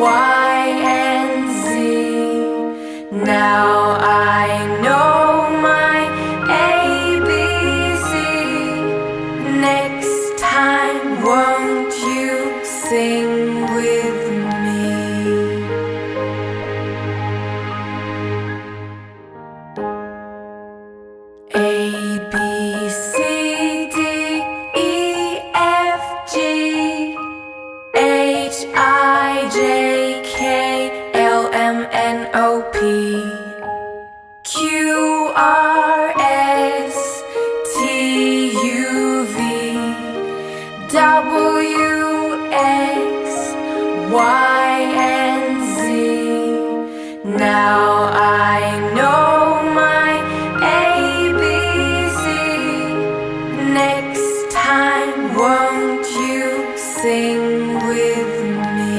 Y, and Z. Now I know my ABC. Next time, won't you sing with me? A, B, C, D, E, F, G, H, I, J, K, L, M, N, O, P, Q, R, S, T, U, V, W, X, Y, and Z. Now I know my ABC. Next time, won't you sing with me?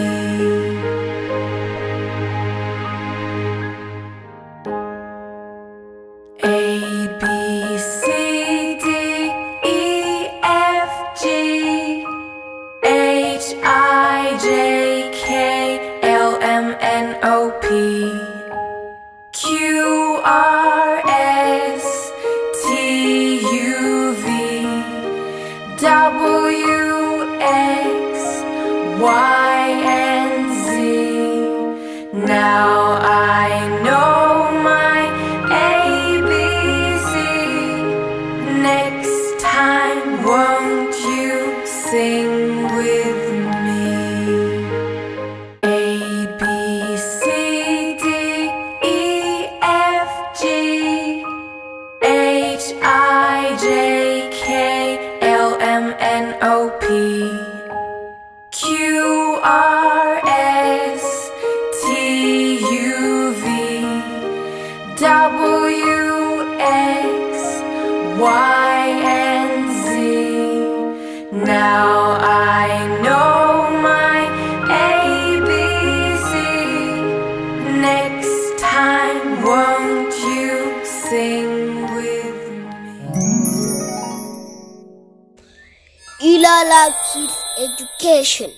A, B, C, D, E, F, G, H, I, J, K, L, M, N, O, P, Q, R, S, T, U, V, W, X, Y, and Z. Now I know my ABC. Next time, won't you sing with me? A, B, C, D, E, F, G, H, I, J, K, L, M, N, O, P, Q, R, S, T, U, V, W, X, Y, and Z. Now I know my ABC. Next time, won't you sing with me? Ilala Kids Education.